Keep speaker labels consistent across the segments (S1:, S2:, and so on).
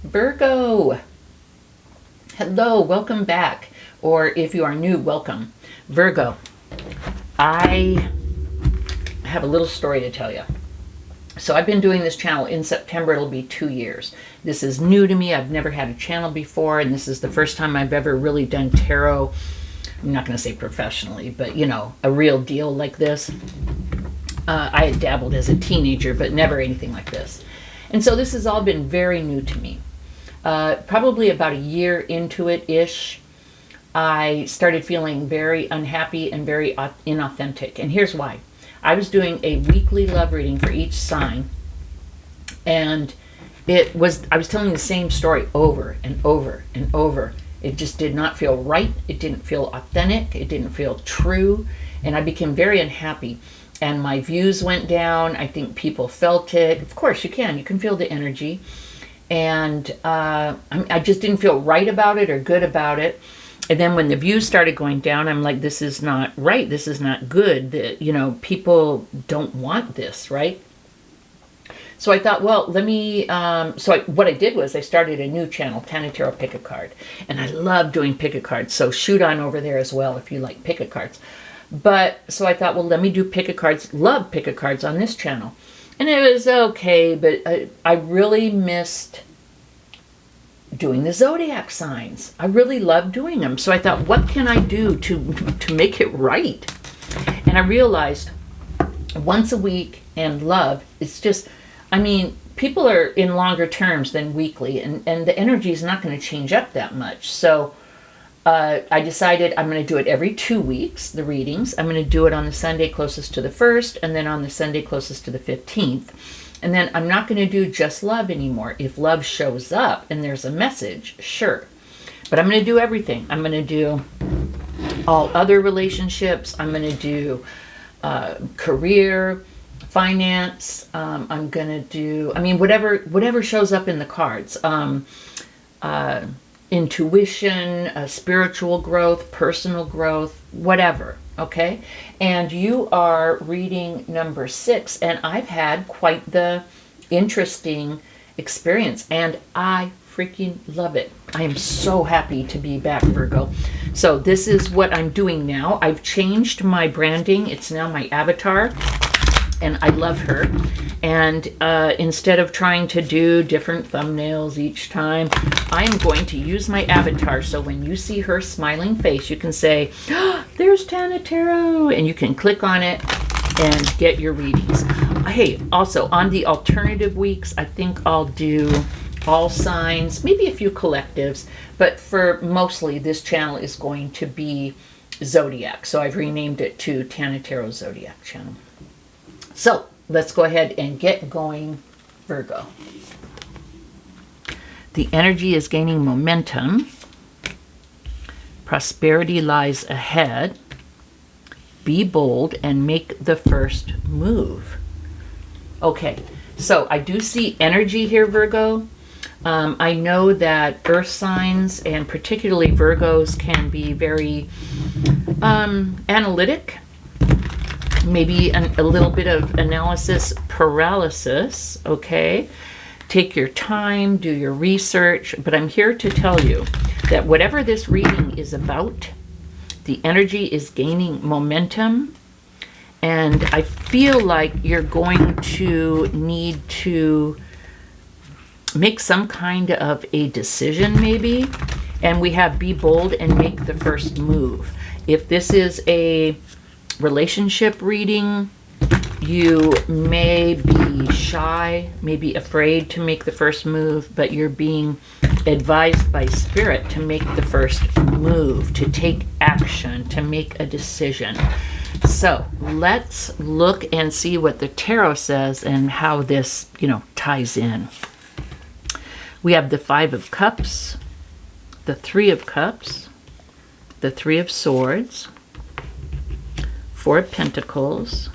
S1: Virgo, hello, welcome back. Or if you are new, welcome. Virgo, I have a little story to tell you. So I've been doing this channel. In September, it'll be 2 years. This is new to me. I've never had a channel before, and this is the first time I've ever really done tarot. I'm not going to say professionally, but you know, a real deal like this. I had dabbled as a teenager, but never anything like this. And so this has all been very new to me. Probably about a year into it-ish, I started feeling very unhappy and very inauthentic. And here's why. I was doing a weekly love reading for each sign, and I was telling the same story over and over and over. It just did not feel right. It didn't feel authentic. It didn't feel true. And I became very unhappy. And my views went down. I think people felt it. Of course, you can feel the energy. And I just didn't feel right about it or good about it. And then when the views started going down, I'm like, this is not right. This is not good. You know, people don't want this, right? So I thought, well, let me, what I did was I started a new channel, Tana Tarot Pick a Card. And I love doing pick a cards. So shoot on over there as well if you like pick a cards. But, so I thought, well, let me do pick a cards, love pick a cards on this channel. And it was okay, but I really missed doing the Zodiac signs. I really love doing them. So I thought, what can I do to make it right? And I realized once a week and love, it's just, I mean, people are in longer terms than weekly, and the energy is not going to change up that much. So I decided I'm going to do it every 2 weeks, the readings. I'm going to do it on the Sunday closest to the 1st, and then on the Sunday closest to the 15th. And then I'm not going to do just love anymore. If love shows up and there's a message, sure. But I'm going to do everything. I'm going to do all other relationships. I'm going to do career, finance. I'm going to do, I mean, whatever shows up in the cards. Intuition, spiritual growth, personal growth, whatever. Okay, and you are reading number 6, and I've had quite the interesting experience, and I freaking love it. I am so happy to be back, Virgo. So this is what I'm doing now. I've changed my branding. It's now my avatar, and I love her. And instead of trying to do different thumbnails each time, I am going to use my avatar. So when you see her smiling face, you can say, oh, there's Tana Tarot, and you can click on it and get your readings. Hey, also on the alternative weeks, I think I'll do all signs, maybe a few collectives, but for mostly this channel is going to be Zodiac. So I've renamed it to Tana Tarot Zodiac channel. So let's go ahead and get going, Virgo. The energy is gaining momentum. Prosperity lies ahead. Be bold and make the first move. Okay, so I do see energy here, Virgo. I know that earth signs and particularly Virgos can be very analytic. Maybe a little bit of analysis paralysis, okay? Take your time, do your research, but I'm here to tell you that whatever this reading is about, the energy is gaining momentum, and I feel like you're going to need to make some kind of a decision maybe, and we have be bold and make the first move. If this is a relationship reading, you may be shy, maybe afraid to make the first move, but you're being advised by spirit to make the first move, to take action, to make a decision. So let's look and see what the tarot says and how this, ties in. We have the 5 of Cups, the 3 of Cups, the 3 of Swords, 4 of Pentacles,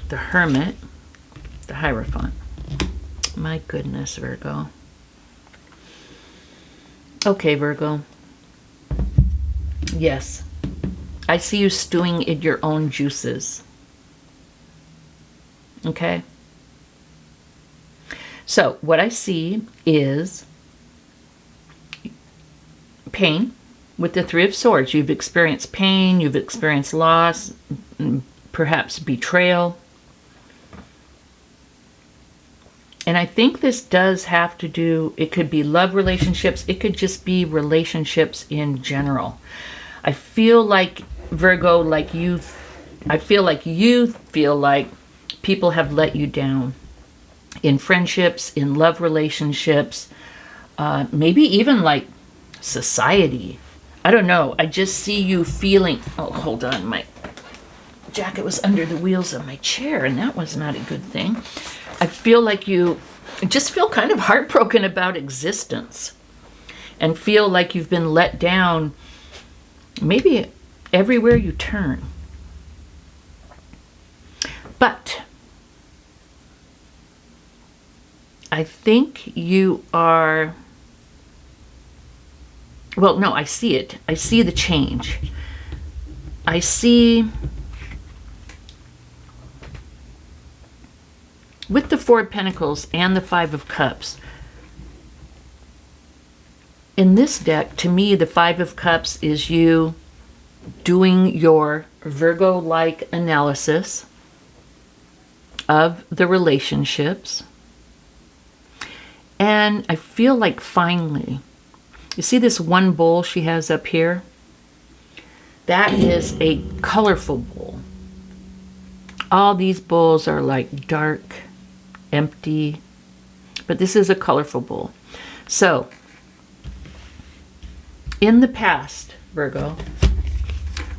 S1: the Hermit, the Hierophant. My goodness, Virgo. Okay, Virgo. Yes, I see you stewing in your own juices. Okay? So what I see is pain with the Three of Swords. You've experienced pain, you've experienced loss, perhaps betrayal. And I think this does have to do, it could be love relationships, it could just be relationships in general. I feel like, Virgo, I feel like you feel like people have let you down in friendships, in love relationships, maybe even like society. I don't know. I just see you feeling, oh, hold on, my jacket was under the wheels of my chair, and that was not a good thing. I feel like you just feel kind of heartbroken about existence and feel like you've been let down maybe everywhere you turn. But I think you are, well, no, I see it. I see the change. I see, with the Four of Pentacles and the Five of Cups, in this deck, to me, the Five of Cups is you doing your Virgo-like analysis of the relationships. And I feel like finally, you see this one bowl she has up here? That is a colorful bowl. All these bowls are like dark, empty, but this is a colorful bowl. So, in the past, Virgo,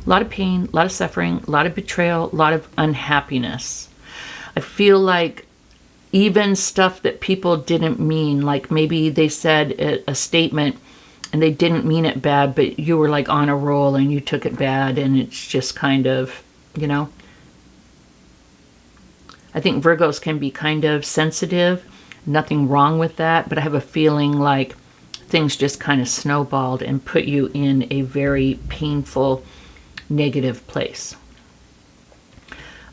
S1: a lot of pain, a lot of suffering, a lot of betrayal, a lot of unhappiness. I feel like even stuff that people didn't mean, like maybe they said a statement and they didn't mean it bad, but you were like on a roll and you took it bad, and it's just kind of, you know. I think Virgos can be kind of sensitive, nothing wrong with that, but I have a feeling like things just kind of snowballed and put you in a very painful, negative place.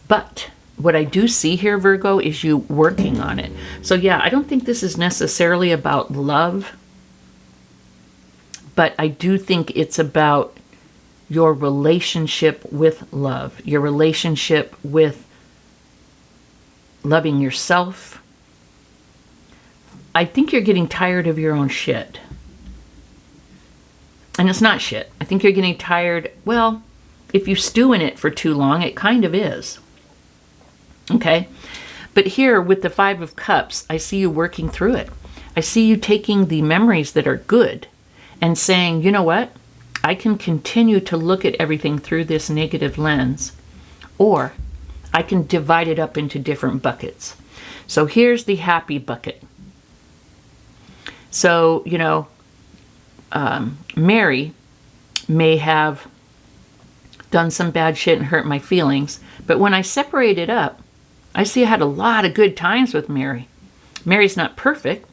S1: But what I do see here, Virgo, is you working on it. So yeah, I don't think this is necessarily about love, but I do think it's about your relationship with love, your relationship with loving yourself. I think you're getting tired of your own shit. And it's not shit. I think you're getting tired, well, if you stew in it for too long, it kind of is. Okay? But here with the Five of Cups, I see you working through it. I see you taking the memories that are good and saying, you know what? I can continue to look at everything through this negative lens, or I can divide it up into different buckets. So here's the happy bucket. So, you know, Mary may have done some bad shit and hurt my feelings, but when I separate it up, I see I had a lot of good times with Mary. Mary's not perfect.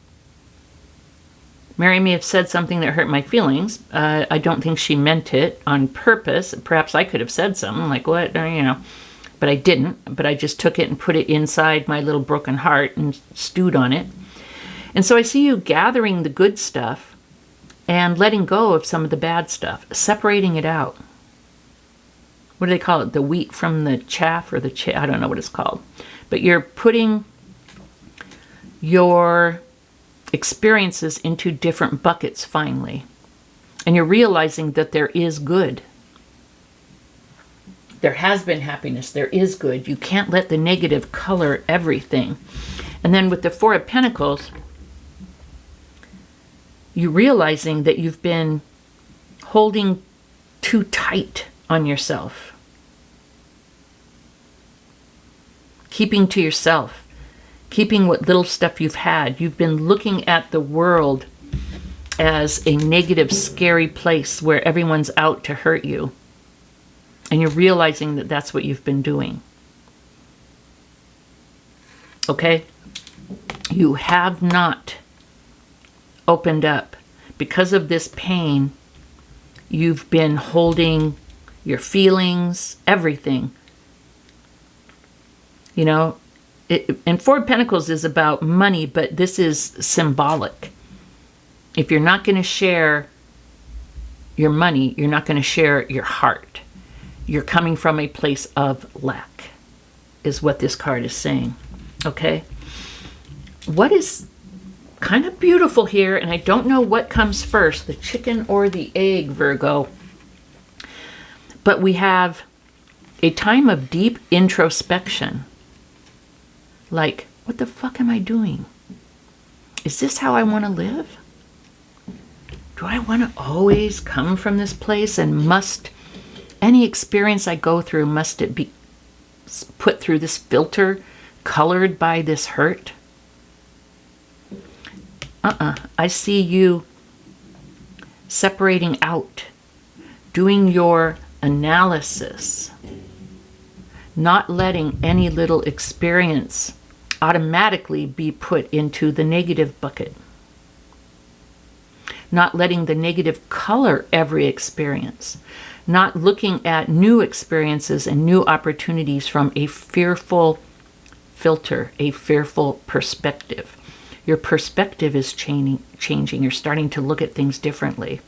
S1: Mary may have said something that hurt my feelings. I don't think she meant it on purpose. Perhaps I could have said something like, what, you know, but I didn't. But I just took it and put it inside my little broken heart and stewed on it. And so I see you gathering the good stuff and letting go of some of the bad stuff, separating it out. What do they call it? The wheat from the chaff, or the I don't know what it's called. But you're putting your experiences into different buckets finally. And you're realizing that there is good. There has been happiness. There is good. You can't let the negative color everything. And then with the Four of Pentacles, you realizing that you've been holding too tight on yourself. Keeping to yourself. Keeping what little stuff you've had. You've been looking at the world as a negative, scary place where everyone's out to hurt you. And you're realizing that that's what you've been doing. Okay? You have not opened up. Because of this pain, you've been holding your feelings, everything. You know, And Four of Pentacles is about money, but this is symbolic. If you're not going to share your money, you're not going to share your heart. You're coming from a place of lack, is what this card is saying. Okay? What is kind of beautiful here, and I don't know what comes first, the chicken or the egg, Virgo, but we have a time of deep introspection. Like, what the fuck am I doing? Is this how I want to live? Do I want to always come from this place, and must any experience I go through, must it be put through this filter, colored by this hurt? I see you separating out, doing your analysis, not letting any little experience automatically be put into the negative bucket, not letting the negative color every experience, not looking at new experiences and new opportunities from a fearful filter, a fearful perspective. Your perspective is changing. You're starting to look at things differently.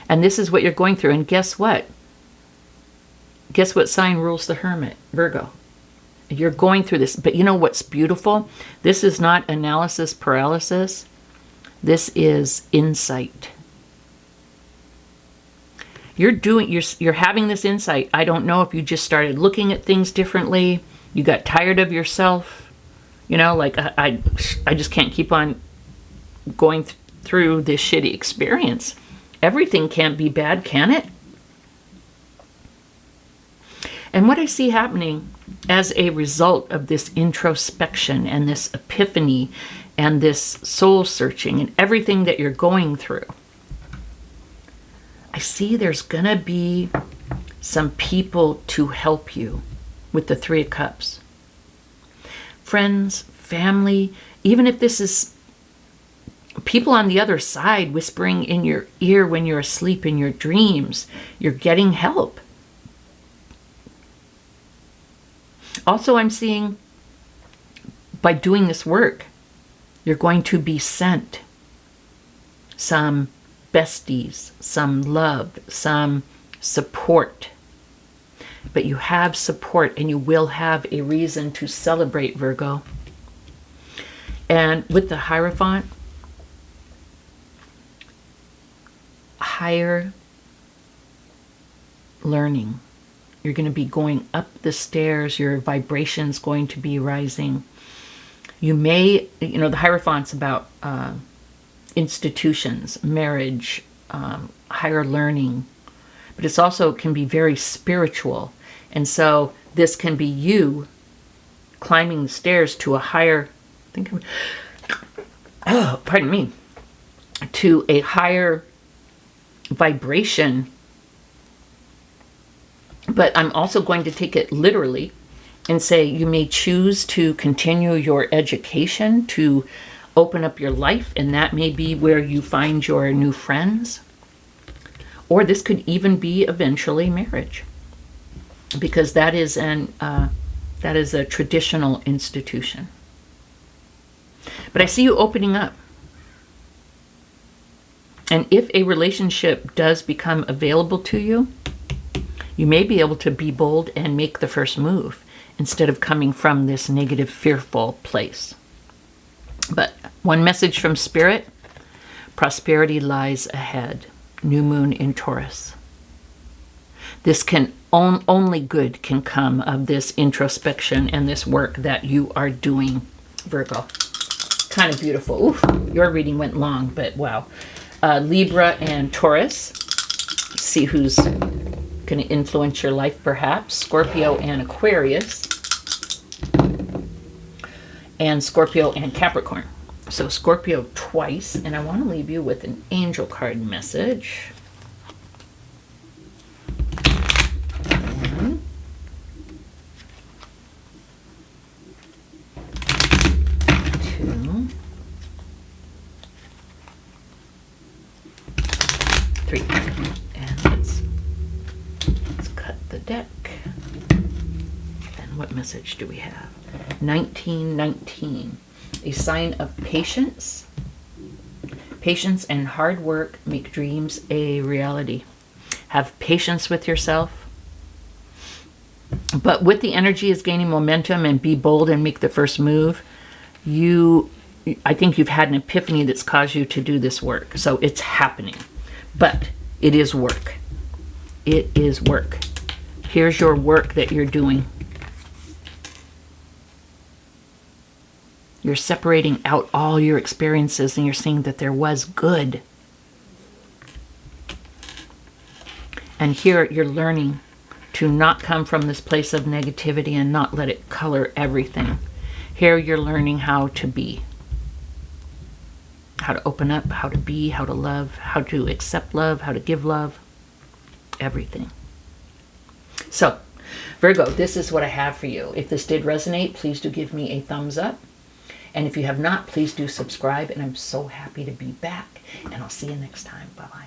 S1: And this is what you're going through. And guess what? Guess what sign rules the Hermit? Virgo. You're going through this. But you know what's beautiful? This is not analysis paralysis. This is insight. You're having this insight. I don't know if you just started looking at things differently. You got tired of yourself. You know, like, I just can't keep on going through this shitty experience. Everything can't be bad, can it? And what I see happening as a result of this introspection and this epiphany and this soul searching and everything that you're going through, I see there's gonna be some people to help you with the Three of Cups. Friends, family, even if this is people on the other side whispering in your ear when you're asleep in your dreams, you're getting help. Also, I'm seeing by doing this work, you're going to be sent some besties, some love, some support. But you have support, and you will have a reason to celebrate, Virgo. And with the Hierophant, higher learning. You're going to be going up the stairs. Your vibration's going to be rising. You may, you know, the Hierophant's about institutions, marriage, higher learning. But it's also can be very spiritual. And so this can be you climbing the stairs to a higher, pardon me, to a higher vibration. But I'm also going to take it literally and say you may choose to continue your education, to open up your life, and that may be where you find your new friends. Or this could even be eventually marriage, because that is a traditional institution. But I see you opening up. And if a relationship does become available to you, you may be able to be bold and make the first move instead of coming from this negative, fearful place. But one message from Spirit: prosperity lies ahead. New moon in Taurus. This can only good can come of this introspection and this work that you are doing, Virgo. Kind of beautiful. Oof, your reading went long, but wow. Libra and Taurus. See who's going to influence your life, perhaps. Scorpio and Aquarius. And Scorpio and Capricorn. So Scorpio twice, and I want to leave you with an angel card message. 1, 2, 3. And let's cut the deck. And what message message do we have? 1919. A sign of patience. Patience and hard work make dreams a reality. Have patience with yourself. But with the energy is gaining momentum, and be bold and make the first move. I think you've had an epiphany that's caused you to do this work. So it's happening. But it is work. It is work. Here's your work that you're doing. You're separating out all your experiences and you're seeing that there was good. And here you're learning to not come from this place of negativity and not let it color everything. Here you're learning how to be. How to open up, how to be, how to love, how to accept love, how to give love. Everything. So, Virgo, this is what I have for you. If this did resonate, please do give me a thumbs up. And if you have not, please do subscribe. And I'm so happy to be back. And I'll see you next time. Bye-bye.